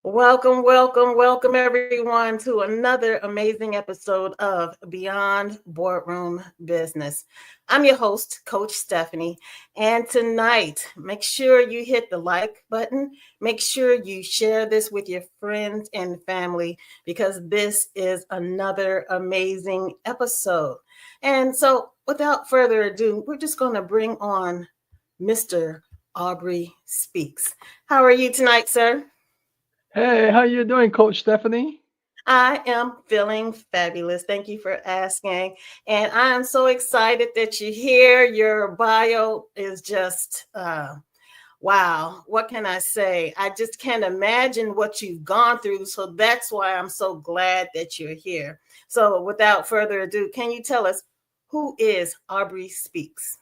Welcome, welcome, welcome everyone to another amazing episode of Beyond Boardroom Business. I'm your host, Coach Stephanie, and tonight, make sure you hit the like button. Make sure you share this with your friends and family because this is another amazing episode. And so, without further ado, we're just going to bring on Mr. Aubrey Speaks. How are you tonight, sir? Hey, how you doing, Coach Stephanie? I am feeling fabulous. Thank you for asking. And I am so excited that you're here. Your bio is just, wow. What can I say? I just can't imagine what you've gone through. So that's why I'm so glad that you're here. So without further ado, can you tell us who is Aubrey Speaks?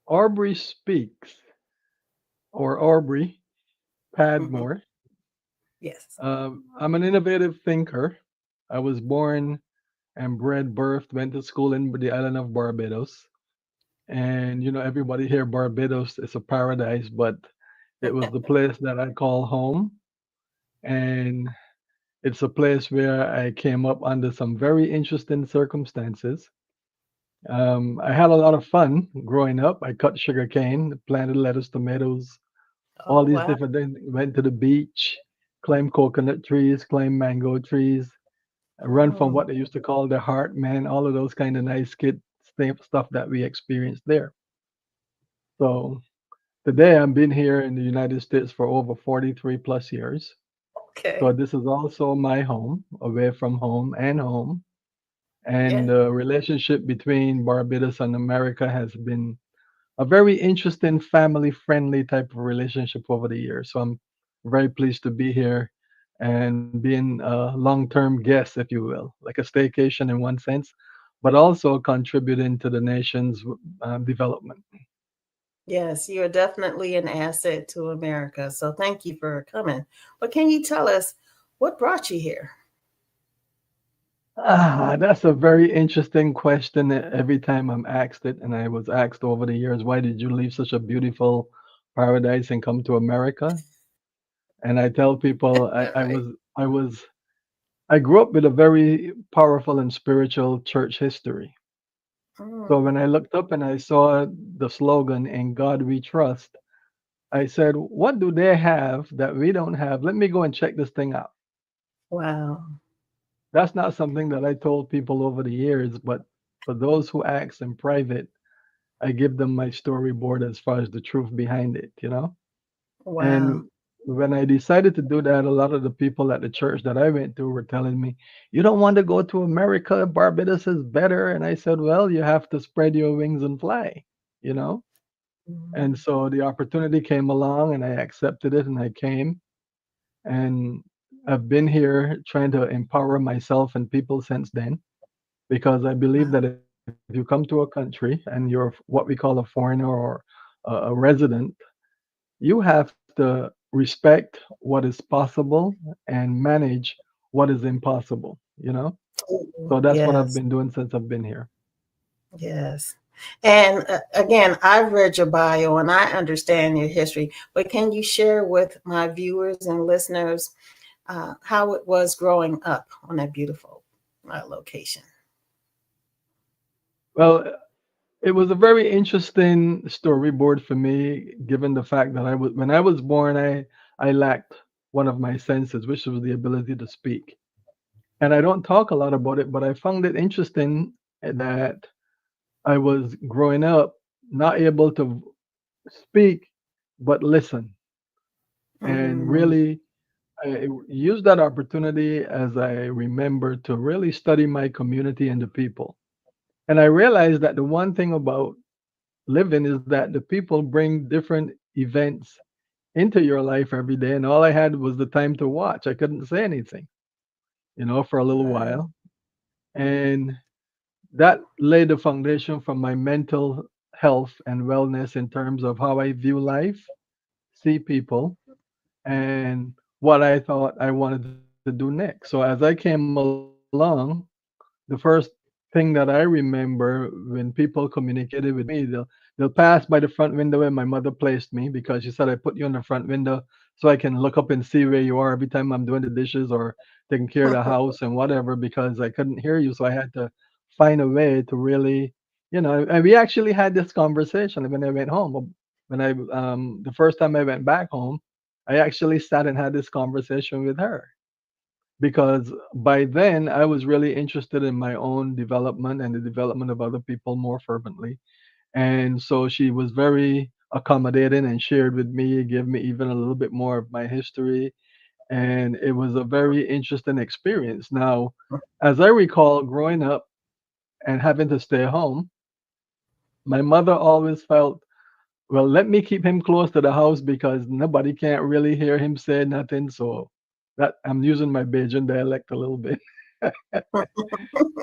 Aubrey Speaks, or Aubrey Mhm. Padmore. Yes. I'm an innovative thinker. I was born and bred, birthed, went to school in the island of Barbados. And, everybody here, Barbados is a paradise, but it was the place that I call home. And it's a place where I came up under some very interesting circumstances. I had a lot of fun growing up. I cut sugar cane, planted lettuce, tomatoes, all Oh, these wow. different things. Went to the beach, climbed coconut trees, climbed mango trees, run from Mm, what they used to call the heart man, all of those kind of nice kid stuff that we experienced there. So today I've been here in the United States for over 43 plus years. So okay. this is also my home, away from home and home. And Yeah. the relationship between Barbados and America has been a very interesting family friendly type of relationship over the years. So I'm very pleased to be here and being a long term guest, if you will, like a staycation in one sense, but also contributing to the nation's development. Yes, you're definitely an asset to America. So thank you for coming. But can you tell us what brought you here? That's a very interesting question. Every time I'm asked it, and I was asked over the years, why did you leave such a beautiful paradise and come to America? And I tell people All right. I grew up with a very powerful and spiritual church history. So Mm, when I looked up and I saw the slogan, "In God We Trust," I said, what do they have that we don't have? Let me go and check this thing out. wow. That's not something that I told people over the years, but for those who ask in private, I give them my storyboard as far as the truth behind it. Wow. And when I decided to do that, a lot of the people at the church that I went to were telling me, "You don't want to go to America? Barbados is better." And I said, "Well, you have to spread your wings and fly, you know?" And Mm, so the opportunity came along and I accepted it and I came. And I've been here trying to empower myself and people since then because I believe wow. that if you come to a country and you're what we call a foreigner or a resident, you have to respect what is possible and manage what is impossible. Ooh, So that's what I've yes. been doing since I've been here. Yes. And again, I've read your bio and I understand your history, but can you share with my viewers and listeners how it was growing up on that beautiful location? Well, it was a very interesting storyboard for me, given the fact that when I was born, I lacked one of my senses, which was the ability to speak. And I don't talk a lot about it, but I found it interesting that I was growing up not able to speak, but listen. And Mm, really, I used that opportunity as I remember to really study my community and the people. And I realized that the one thing about living is that the people bring different events into your life every day. And all I had was the time to watch. I couldn't say anything, for a little wow. while. And that laid the foundation for my mental health and wellness in terms of how I view life, see people, and what I thought I wanted to do next. So as I came along, the first thing that I remember when people communicated with me, they'll pass by the front window where my mother placed me because she said I put you in the front window so I can look up and see where you are every time I'm doing the dishes or taking care of the house and whatever, because I couldn't hear you. So I had to find a way to really, and we actually had this conversation when I went home. When the first time I went back home, I actually sat and had this conversation with her, because by then I was really interested in my own development and the development of other people more fervently. And so she was very accommodating and shared with me, gave me even a little bit more of my history. And it was a very interesting experience. Now, as I recall growing up and having to stay home, my mother always felt, well, let me keep him close to the house because nobody can't really hear him say nothing. So that I'm using my Bajan dialect a little bit.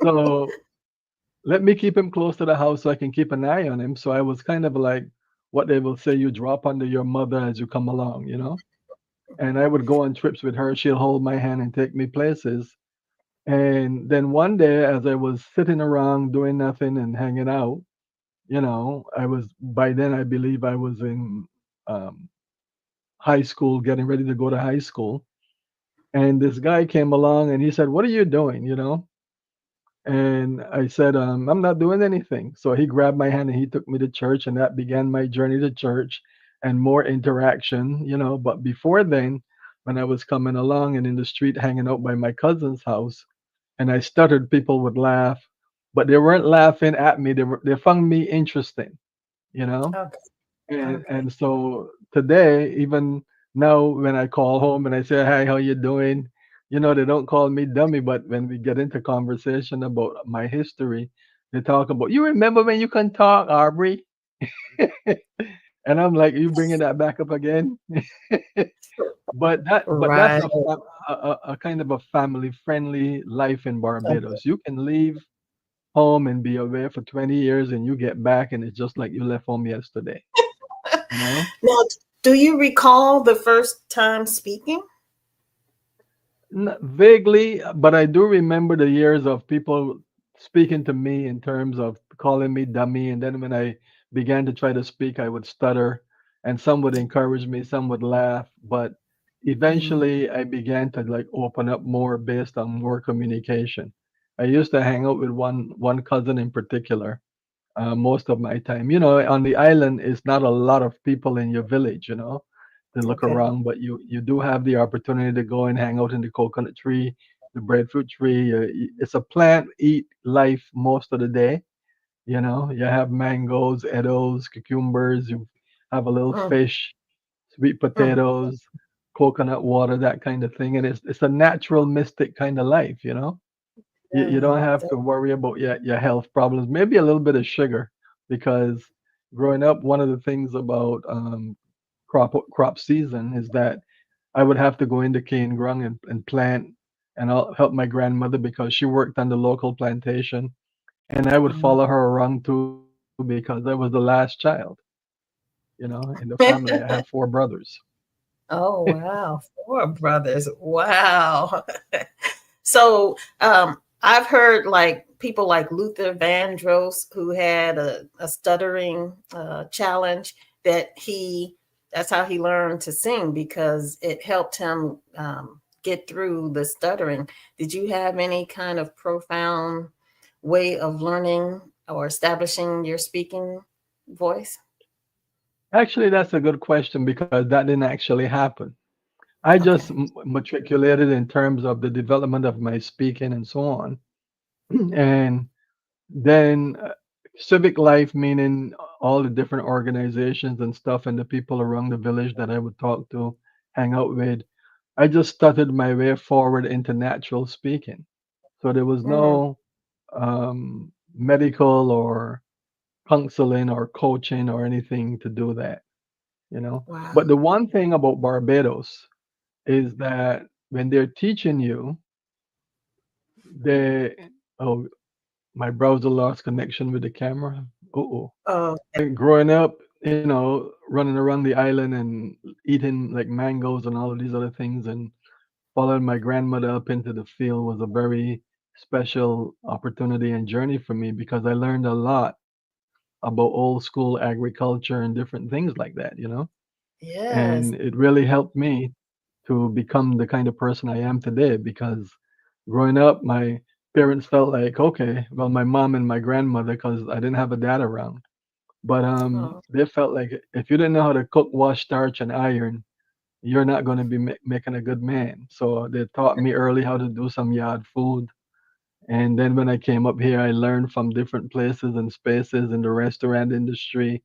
So let me keep him close to the house so I can keep an eye on him. So I was kind of like what they will say, you drop under your mother as you come along. And I would go on trips with her. She'll hold my hand and take me places. And then one day, as I was sitting around doing nothing and hanging out, I was, by then, I believe I was in um, high school, getting ready to go to high school. And this guy came along and he said, "What are you doing?" And I said, "I'm not doing anything." So he grabbed my hand and he took me to church, and that began my journey to church and more interaction. But before then, when I was coming along and in the street hanging out by my cousin's house, and I stuttered, people would laugh, but they weren't laughing at me. They found me interesting, you know. Okay. Okay. And so today, even now, when I call home and I say, "Hi, how you doing?" They don't call me dummy, but when we get into conversation about my history, they talk about, "You remember when you can talk, Aubrey?" And I'm like, "You bringing that back up again?" But that's Right. a kind of a family friendly life in Okay. Barbados. You can leave home and be away for 20 years, and you get back, and it's just like you left home yesterday. You know. Now, do you recall the first time speaking? Vaguely, but I do remember the years of people speaking to me in terms of calling me dummy. And then when I began to try to speak, I would stutter, and some would encourage me, some would laugh. But Mm, eventually, I began to like open up more based on more communication. I used to hang out with one cousin in particular most of my time. On the island, it's not a lot of people in your village, to look okay. around, but you do have the opportunity to go and hang out in the coconut tree, the breadfruit tree. It's a plant eat life most of the day. You have mangoes, edos, cucumbers. You have a little Mm, fish, sweet mm. potatoes, coconut water, that kind of thing, and it's a natural mystic kind of life. You Yeah. don't have to worry about your health problems. Maybe a little bit of sugar, because growing up, one of the things about crop season is that I would have to go into Cane Grung and plant, and I'll help my grandmother because she worked on the local plantation, and I would Mm. follow her around too because I was the last child. In the family, I have four brothers. Oh, wow. Four brothers. Wow. So, I've heard like people like Luther Vandross, who had a stuttering challenge, that that's how he learned to sing because it helped him get through the stuttering. Did you have any kind of profound way of learning or establishing your speaking voice? Actually, that's a good question because that didn't actually happen. I just Okay. matriculated in terms of the development of my speaking and so on. And then civic life, meaning all the different organizations and stuff, and the people around the village that I would talk to, hang out with. I just started my way forward into natural speaking. So there was Mm, no medical or counseling or coaching or anything to do that. wow. But the one thing about Barbados is that when they're teaching you, they oh, my browser lost connection with the camera. Oh, Oh, growing up, running around the island and eating like mangoes and all of these other things, and following my grandmother up into the field was a very special opportunity and journey for me because I learned a lot about old school agriculture and different things like that. Yes. And it really helped me to become the kind of person I am today because growing up, my parents felt like, okay, well, my mom and my grandmother, because I didn't have a dad around, but Oh, they felt like if you didn't know how to cook, wash, starch, and iron, you're not going to be making a good man. So they taught me early how to do some yard food. And then when I came up here, I learned from different places and spaces in the restaurant industry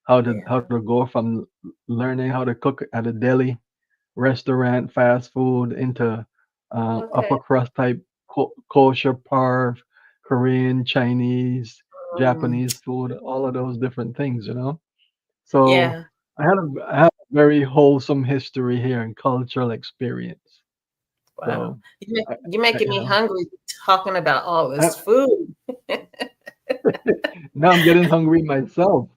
how yeah. to go from learning how to cook at a deli, restaurant, fast food into Okay. upper crust type kosher, parv, Korean, Chinese, Mm, Japanese food, all of those different things, you know. So yeah. I have a very wholesome history here and cultural experience. Wow. So You're making you me know, hungry talking about all I, this food, now I'm getting hungry myself.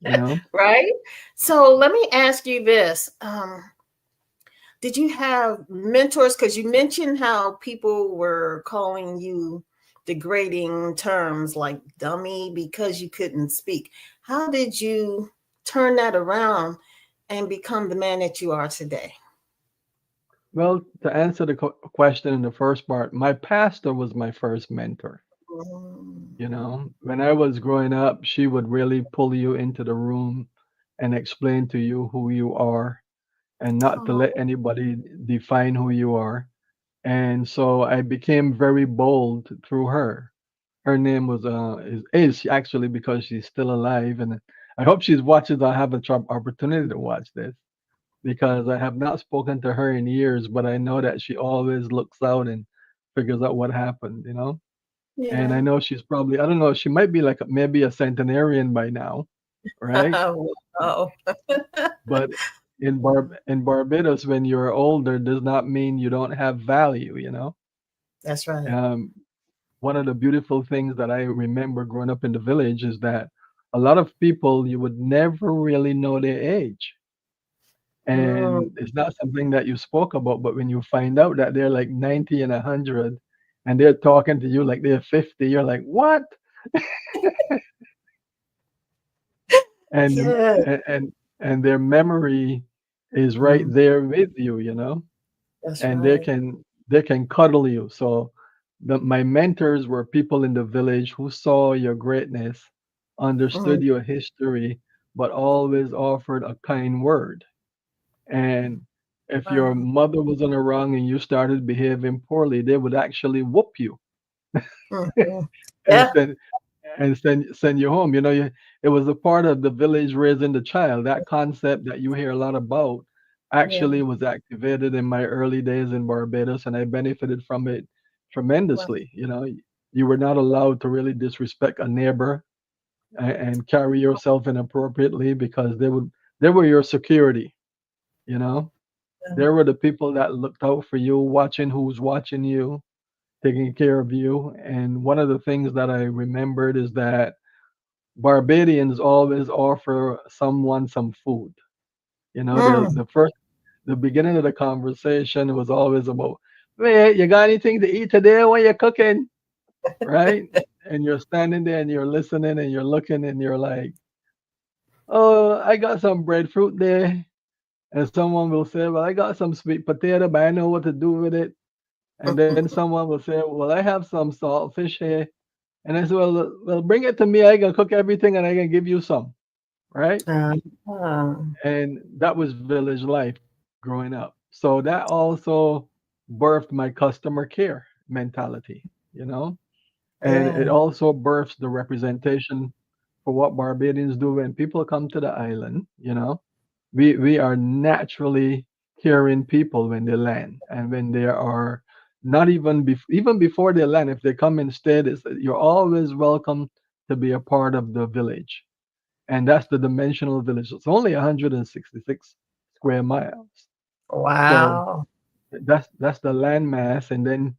You know. right? So let me ask you this. Did you have mentors? Because you mentioned how people were calling you degrading terms like dummy because you couldn't speak. How did you turn that around and become the man that you are today? Well, to answer the question in the first part, my pastor was my first mentor. Mm. You know, when I was growing up, she would really pull you into the room and explain to you who you are and not to let Oh, anybody define who you are. And so I became very bold through her. Her name was is actually because she's still alive, and I hope she's watching. I have a opportunity to watch this because I have not spoken to her in years, but I know that she always looks out and figures out what happened, you know. And yeah. I know she's probably, I don't know, she might be like maybe a centenarian by now, right? Wow. But in Barbados, when you're older, does not mean you don't have value, you know. That's right. Um, One of the beautiful things that I remember growing up in the village is that a lot of people you would never really know their age. Mm, And it's not something that you spoke about, but when you find out that they're like 90 and 100 and they're talking to you like they're 50, you're like, what? And yeah, and their memory is right mm, there with you, you know, that's and right. they can cuddle you. So my mentors were people in the village who saw your greatness, Mm, understood your history, but always offered a kind word. And if your wow. mother was on the wrong and you started behaving poorly, they would actually whoop you Mhm. and Yeah, send you home. You know, it was a part of the village raising the child. That concept that you hear a lot about yeah. actually was activated in my early days in Barbados, and I benefited from it Wow. tremendously. You know, you were not allowed to really disrespect a neighbor and carry yourself inappropriately because they were your security. You know, Yeah. they were the people that looked out for you, watching who's watching you, taking care of you. And one of the things that I remembered is that Barbadians always offer someone some food. You know, Mm, the beginning of the conversation was always about, "Hey, you got anything to eat today when you're cooking?" Right? And you're standing there and you're listening and you're looking and you're like, "Oh, I got some breadfruit there." And someone will say, "Well, I got some sweet potato, but I know what to do with it." And then someone will say, "Well, I have some saltfish here." And I said, "Well, bring it to me. I can cook everything and I can give you some." Right? uh, uh, And that was village life growing up. So that also birthed my customer care mentality, you know? And it yeah. also births the representation for what Barbadians do when people come to the island, you know? We are naturally caring people when they land and when they are not even even before they land, if they come instead, it's you're always welcome to be a part of the village, and that's the dimensional village. It's only 166 square miles. So Wow. that's the landmass, and then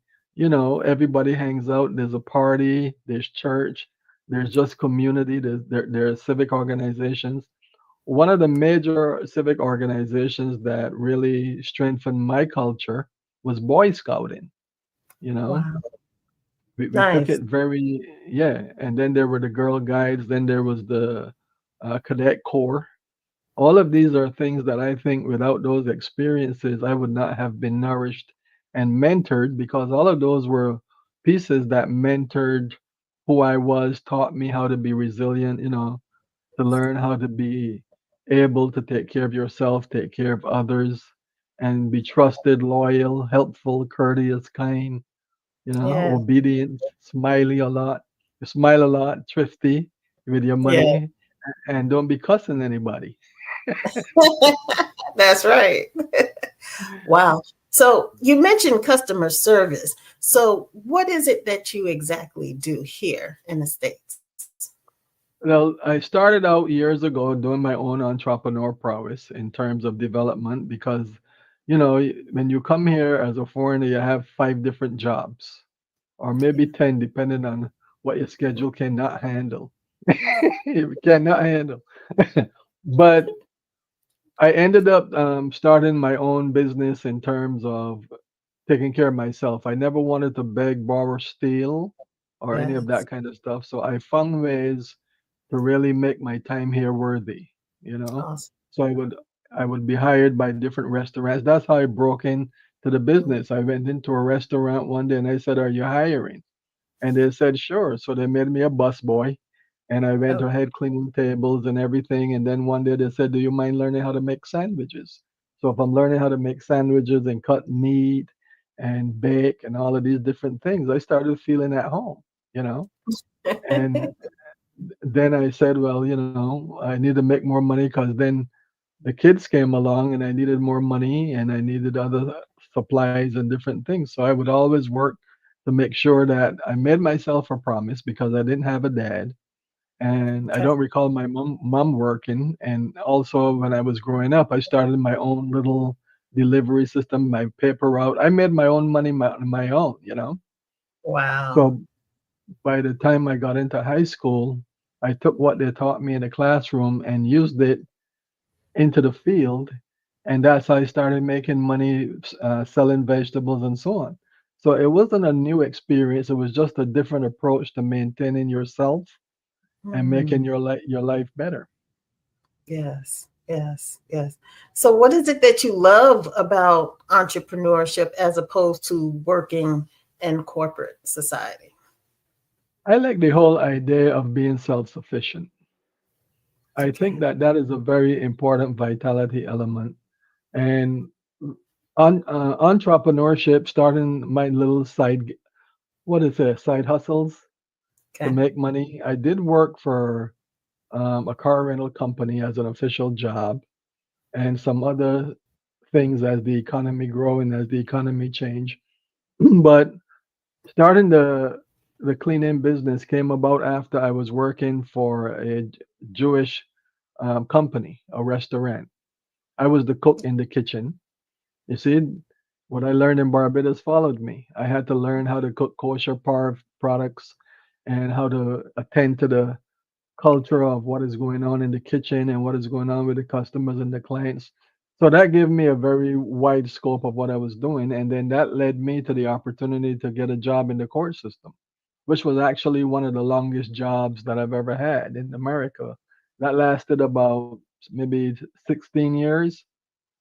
everybody hangs out. There's a party, there's church, there's just community, there's civic organizations. One of the major civic organizations that really strengthened my culture was Boy Scouting. You know, Wow. we took Nice. it very, yeah. And then there were the Girl Guides. Then there was the Cadet Corps. All of these are things that I think without those experiences, I would not have been nourished and mentored, because all of those were pieces that mentored who I was, taught me how to be resilient, to learn how to be able to take care of yourself, take care of others, and be trusted, loyal, helpful, courteous, kind, Yeah. obedient, smiley a lot, smile a lot, thrifty with your Yeah. money, and don't be cussing anybody. That's right. Wow. So you mentioned customer service. So what is it that you exactly do here in the States? Well, I started out years ago doing my own entrepreneur prowess in terms of development because, when you come here as a foreigner, you have five different jobs, or maybe 10, depending on what your schedule cannot handle. You cannot handle. But I ended up starting my own business in terms of taking care of myself. I never wanted to beg, borrow, steal, or any of Yes. that kind of stuff. So I found ways to really make my time here worthy, you know. Awesome. So I would be hired by different restaurants. That's how I broke into the business. I went into a restaurant one day and I said, "Are you hiring?" And they said, "Sure." So they made me a busboy, and I went Oh, ahead cleaning tables and everything. And then one day they said, "Do you mind learning how to make sandwiches?" So if I'm learning how to make sandwiches and cut meat and bake and all of these different things, I started feeling at home, you know. And then I said, well, I need to make more money, because then the kids came along and I needed more money and I needed other supplies and different things. So I would always work to make sure that I made myself a promise, because I didn't have a dad. And I okay. don't recall my mom working. And also when I was growing up, I started my own little delivery system, my paper route. I made my own money my own. Wow. So by the time I got into high school, I took what they taught me in the classroom and used it into the field, and that's how I started making money, selling vegetables and so on. So it wasn't a new experience; it was just a different approach to maintaining yourself and making Hmm. your life better. Yes. Yes. Yes. So what is it that you love about entrepreneurship as opposed to working in corporate society? I like the whole idea of being self-sufficient. I think Okay. that is a very important vitality element. And entrepreneurship, starting my little what is it, side hustles to Okay. make money. I did work for a car rental company as an official job, and some other things as the economy grow and as the economy change. But starting the cleaning business came about after I was working for a Jewish company, a restaurant. I was the cook in the kitchen. You see, what I learned in Barbados followed me. I had to learn how to cook kosher products and how to attend to the culture of what is going on in the kitchen and what is going on with the customers and the clients. So that gave me a very wide scope of what I was doing. And then that led me to the opportunity to get a job in the court system, which was actually one of the longest jobs that I've ever had in America. That lasted about maybe 16 years.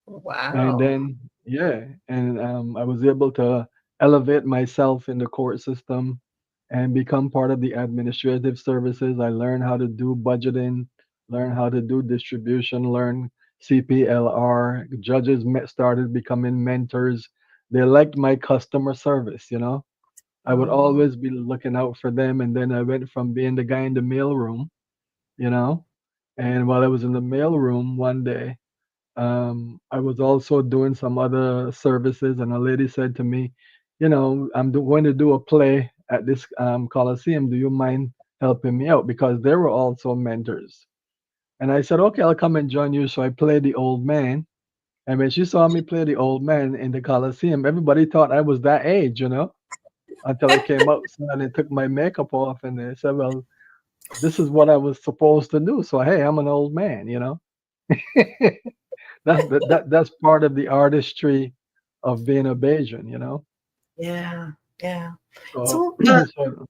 And Wow. then, yeah, and I was able to elevate myself in the court system and become part of the administrative services. I learned how to do budgeting, learn how to do distribution, learn CPLR. Judges started becoming mentors. They liked my customer service. I would Oh, always be looking out for them. And then I went from being the guy in the mailroom, you know, and while I was in the mailroom one day, I was also doing some other services, and a lady said to me, I'm going to do a play at this Coliseum. Do you mind helping me out? Because they were also mentors. And I said, okay, I'll come and join you. So I played the old man. And when she saw me play the old man in the Coliseum, everybody thought I was that age, until I came outside and took my makeup off. And they said, well, this is what I was supposed to do. So, hey, I'm an old man. That's part of the artistry of being a Bayesian. yeah. Yeah. So, So, so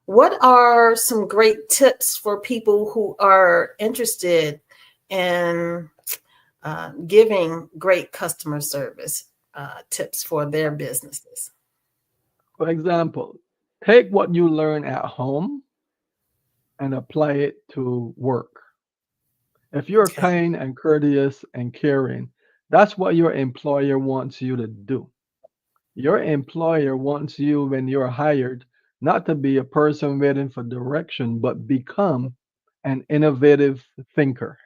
what are some great tips for people who are interested in giving great customer service tips for their businesses? For example, take what you learn at home and apply it to work. If you're Okay. kind and courteous and caring, that's what your employer wants you to do. Your employer wants you, when you're hired, not to be a person waiting for direction, but become an innovative thinker.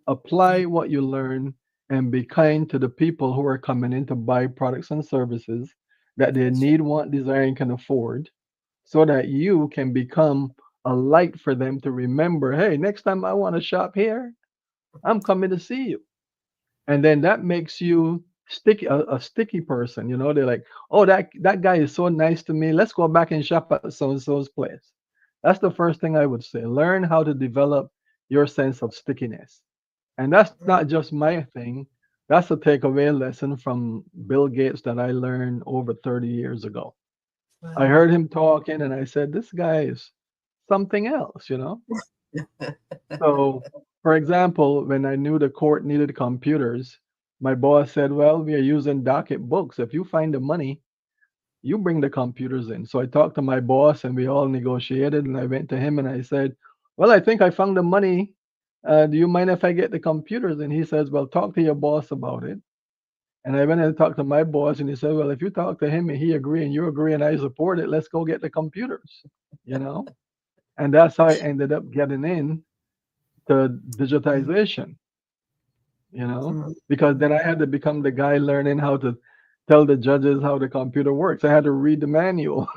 Apply what you learn and be kind to the people who are coming in to buy products and services that they That's right. need, want, desire, and can afford, so that you can become a light for them to remember, hey, next time I want to shop here, I'm coming to see you. And then that makes you sticky, a sticky person. You know, they're like, oh, that guy is so nice to me. Let's go back and shop at so and so's place. That's the first thing I would say. Learn how to develop your sense of stickiness. And that's not just my thing. That's a takeaway lesson from Bill Gates that I learned over 30 years ago. I Wow. heard him talking and I said, this guy is something else, you know? So, for example, when I knew the court needed computers, my boss said, well, we are using docket books. If you find the money, you bring the computers in. So I talked to my boss and we all negotiated. And I went to him and I said, well, I think I found the money. Do you mind if I get the computers? And he says, well, talk to your boss about it. And I went and talked to my boss and he said, well, if you talk to him and he agree and you agree and I support it, let's go get the computers, you know? And that's how I ended up getting in to digitization, you know, Mhm. because then I had to become the guy learning how to tell the judges how the computer works. I had to read the manual.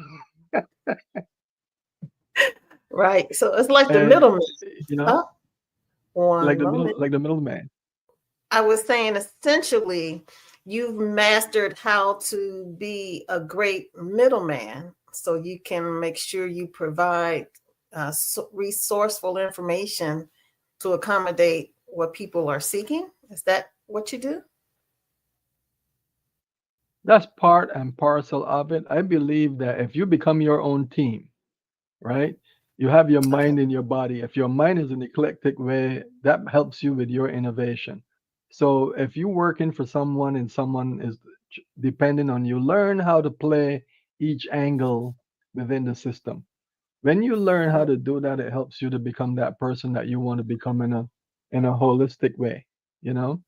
Right. So it's like the And middleman. you know, Huh? One moment. like the middleman. I was saying essentially, you've mastered how to be a great middleman so you can make sure you provide resourceful information to accommodate what people are seeking. Is that what you do? That's part and parcel of it. I believe that if you become your own team, right? You have your Okay. mind in your body. If your mind is an eclectic way, that helps you with your innovation. So if you're working for someone and someone is depending on you, learn how to play each angle within the system. When you learn how to do that, it helps you to become that person that you want to become in a holistic way, you know?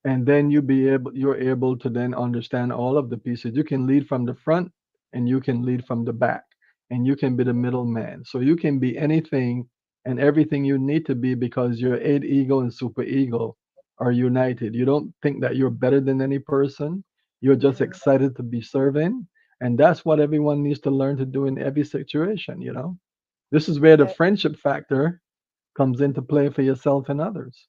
And then you're able to then understand all of the pieces. You can lead from the front and you can lead from the back and you can be the middleman. So you can be anything and everything you need to be, because your id ego and super ego are united. You don't think that you're better than any person. You're just excited to be serving. And that's what everyone needs to learn to do in every situation, you know? This is where the Yeah. friendship factor comes into play for yourself and others.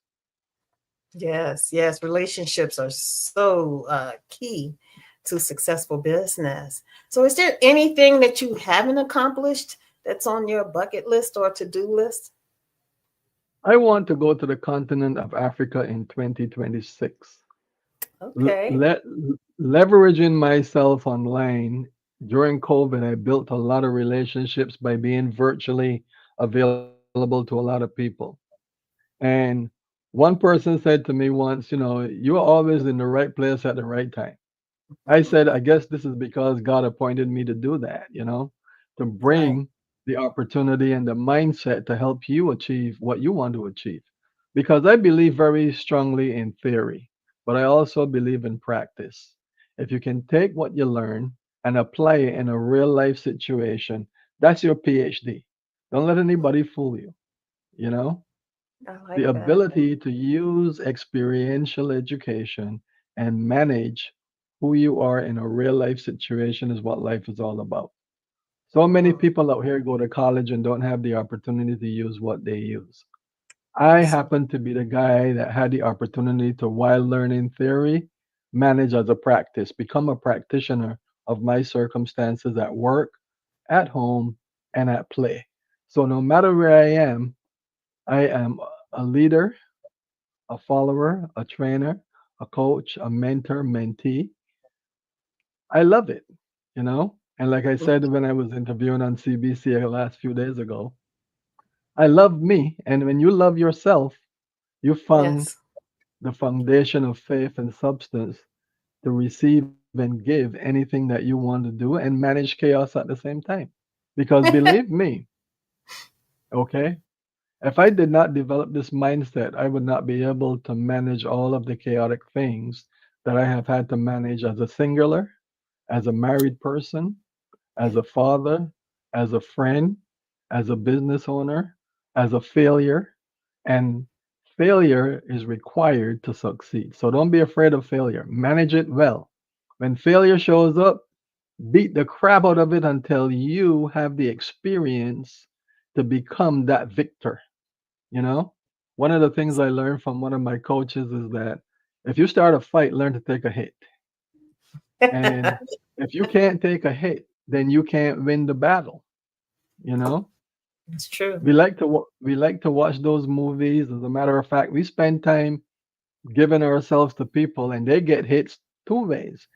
Yes, yes. Relationships are so key to successful business. So, is there anything that you haven't accomplished that's on your bucket list or to do list? I want to go to the continent of Africa in 2026. L- Okay. le- Leveraging myself online during COVID, I built a lot of relationships by being virtually available to a lot of people. And one person said to me once, you know, you're always in the right place at the right time. I said, I guess this is because God appointed me to do that, you know, to Right. bring the opportunity and the mindset to help you achieve what you want to achieve. Because I believe very strongly in theory, but I also believe in practice. If you can take what you learn and apply it in a real life situation, that's your PhD. Don't let anybody fool you, you know? I The like that. ability to use experiential education and manage who you are in a real life situation is what life is all about. So many Mm, people out here go to college and don't have the opportunity to use what they use. I that's so. happen to be the guy that had the opportunity to, while learning theory, manage as a practice, become a practitioner of my circumstances at work, at home, and at play. So no matter where I am a leader, a follower, a trainer, a coach, a mentor, mentee. I love it, you know? And like I said when I was interviewing on CBC the last few days ago, I love me. And when you love yourself, You found Yes. the foundation of faith and substance to receive and give anything that you want to do and manage chaos at the same time. Because believe me, okay, if I did not develop this mindset, I would not be able to manage all of the chaotic things that I have had to manage as a singular, as a married person, as a father, as a friend, as a business owner, as a failure. And failure is required to succeed. So don't be afraid of failure. Manage it well. When failure shows up, beat the crap out of it until you have the experience to become that victor. You know, one of the things I learned from one of my coaches is that if you start a fight, learn to take a hit. And if you can't take a hit, then you can't win the battle. You know, It's true. we like to watch those movies. As a matter of fact, we spend time giving ourselves to people, and they get hits two ways.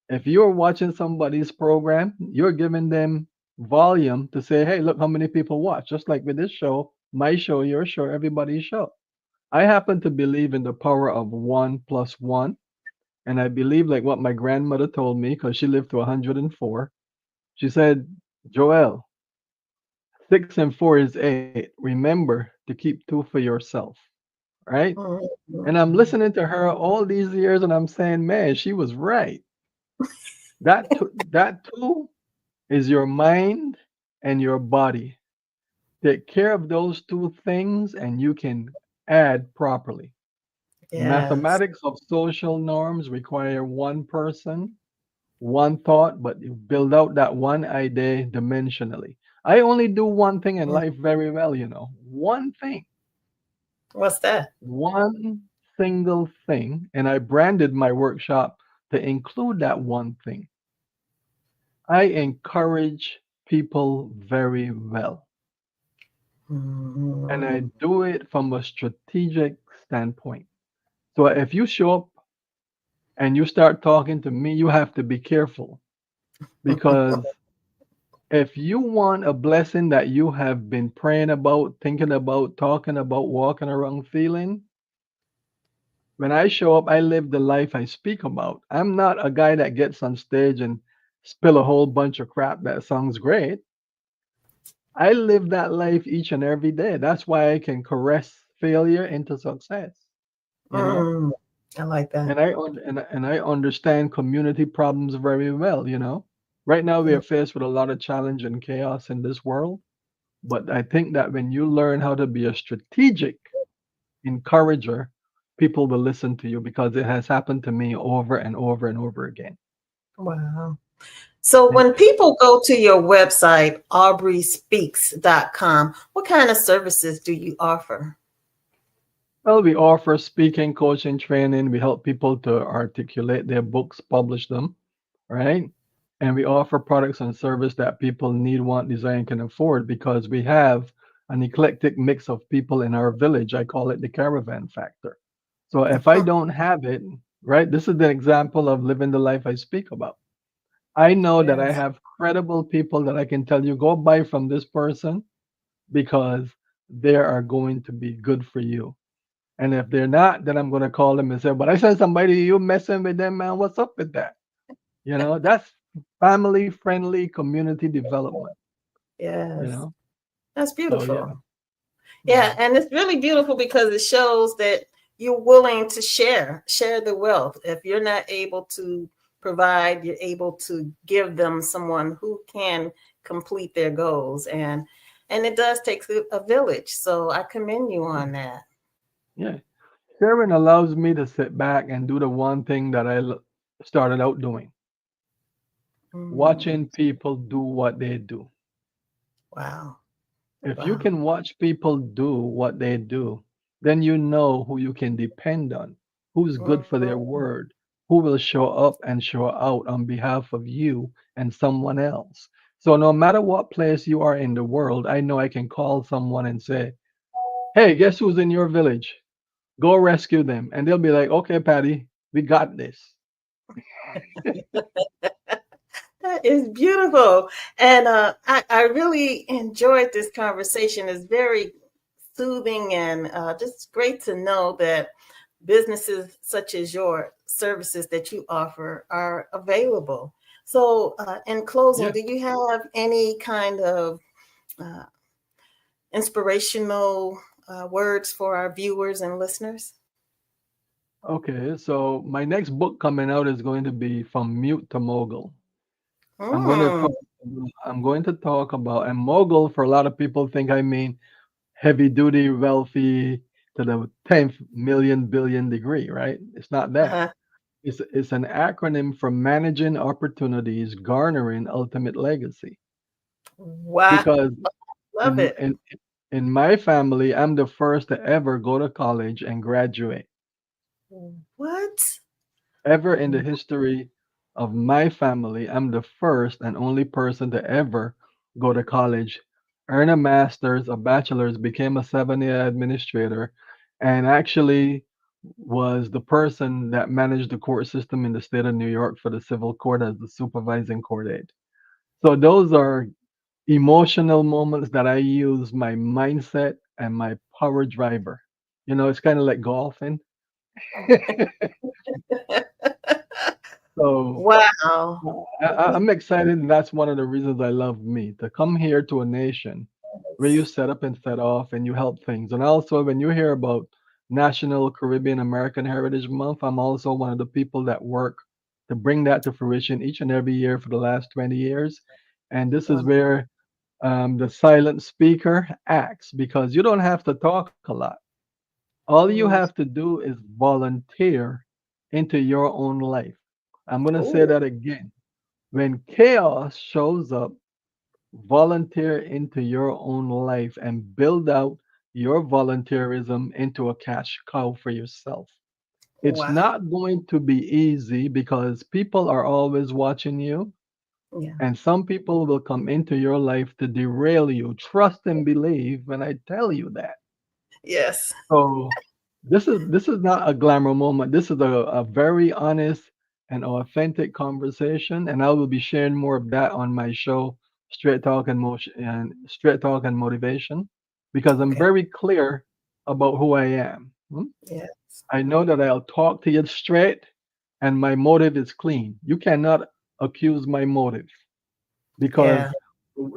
If you're watching somebody's program, you're giving them volume to say, "Hey, look how many people watch." Just like with this show, my show, your show, everybody's show. I happen to believe in the power of one plus one. And I believe like what my grandmother told me, because she lived to 104. She said, Joel, 6 and 4 is 8. Remember to keep two for yourself. Right? And I'm Mhm. listening to her all these years and I'm saying, man, she was right. That two is your mind and your body. Take care of those two things and you can add properly. The Yes. mathematics of social norms require one person, one thought, but you build out that one idea dimensionally. I only do one thing in Mm. life very well, you know. One thing, What's that? one single thing. And I branded my workshop to include that one thing. I encourage people very well. And I Mhm. do it from a strategic standpoint. So if you show up and you start talking to me, you have to be careful because if you want a blessing that you have been praying about, thinking about, talking about, walking around feeling, when I show up, I live the life I speak about. I'm not a guy that gets on stage and spill a whole bunch of crap that sounds great. I live that life each and every day. That's why I can caress failure into success, you know? Mm. I like that. And I understand community problems very well, you know? Right now we Mm. are faced with a lot of challenge and chaos in this world. But I think that when you learn how to be a strategic encourager, people will listen to you because it has happened to me over and over and over again. Wow. So Yeah. when people go to your website, aubreyspeaks.com, what kind of services do you offer? Well, we offer speaking, coaching, training. We help people to articulate their books, publish them, right? And we offer products and service that people need, want, desire, and can afford because we have an eclectic mix of people in our village. I call it the caravan factor. So if I don't have it, right, this is the example of living the life I speak about. I know that I Yes. have credible people that I can tell you go buy from this person because they are going to be good for you. And if they're not, then I'm going to call them and say, but I sent somebody, you messing with them, man. What's up with that? You know, that's family friendly community development, you Yes. know? That's So, yeah. beautiful. Yeah, Mhm. and it's really beautiful because it shows that you're willing to share the wealth. If you're not able to provide, you're able to give them someone who can complete their goals, and it does take a village. So I commend you Yeah. on that. Yeah. Sharing allows me to sit back and do the one thing that started out doing, Mm, watching people do what they do. wow. If you Wow. can watch people do what they do, then you know who you can depend on, who's good for their Mhm. word, who will show up and show out on behalf of you and someone else. So no matter what place you are in the world, I know I can call someone and say, hey, guess who's in your village? Go rescue them. And they'll be like, okay, Patty, we got this. That is beautiful. And I really enjoyed this conversation. It's very soothing and just great to know that businesses such as your services that you offer are available. So, in closing, Yeah. do you have any kind of uh, inspirational words for our viewers and listeners? Okay. So my next book coming out is going to be From Mute to Mogul. I'm going to Mm, talk. I'm going to talk about, and mogul for a lot of people think I mean heavy duty, wealthy to the 10th million billion degree, right? It's not that. uh-huh. It's an acronym for managing opportunities, garnering ultimate legacy. Wow, Because love in it. in in my family, I'm the first to ever go to college and graduate. What? Ever in the history of my family, I'm the first and only person to ever go to college, earn a master's, a bachelor's, became a 7-year administrator, and actually was the person that managed the court system in the state of New York for the civil court as the supervising court aide. So those are emotional moments that I use my mindset and my power driver. You know, it's kind of like golfing. So Wow. I'm excited, and that's one of the reasons I love me to come here to a nation where you set up and set off and you help things. And also, when you hear about National Caribbean American Heritage Month, I'm also one of the people that work to bring that to fruition each and every year for the last 20 years. And this is where the silent speaker acts because you don't have to talk a lot. All you Mm. have to do is volunteer into your own life. I'm going to say Ooh, that again. When chaos shows up, volunteer into your own life and build out your volunteerism into a cash cow for yourself. It's wow. not going to be easy because people are always watching you, Yeah. and some people will come into your life to derail you. Trust and believe when I tell you that. Yes. So this is not a glamour moment. This is a very honest and authentic conversation, and I will be sharing more of that on my show, Straight Talk and Motion and Straight Talk and Motivation, because I'm Okay. very clear about who I am. Yeah. I know that I'll talk to you straight, and my motive is clean. You cannot accuse my motive Yeah. because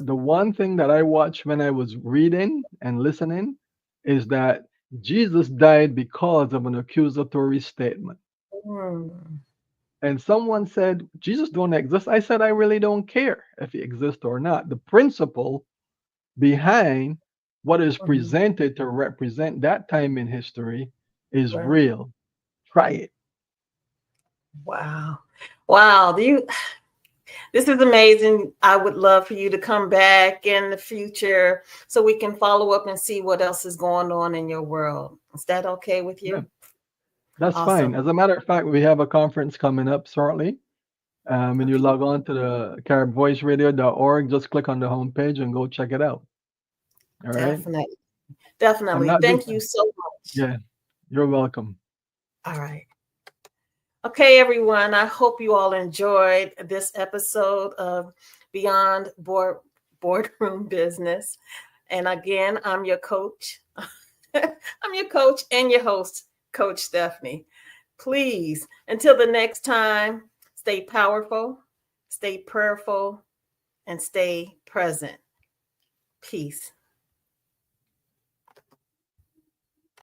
the one thing that I watched when I was reading and listening is that Jesus died because of an accusatory statement. Mm. And someone said, Jesus don't exist. I said, I really don't care if he exists or not. The principle behind what is Mhm. presented to represent that time in history is Right. real. Try it. Wow. Wow. This is amazing. I would love for you to come back in the future so we can follow up and see what else is going on in your world. Is that okay with Yeah, you? that's fine. Awesome. As a matter of fact, we have a conference coming up shortly. When you Okay. log on to the CaribVoiceRadio.org, just click on the homepage and go check it out. All right. Definitely. I'm Definitely. not just, Thank you so much. yeah, you're welcome. All right. Okay, everyone. I hope you all enjoyed this episode of Beyond Boardroom Business. And again, I'm your coach. I'm your coach and your host, Coach Stephanie. Please, until the next time, stay powerful, stay prayerful, and stay present. Peace.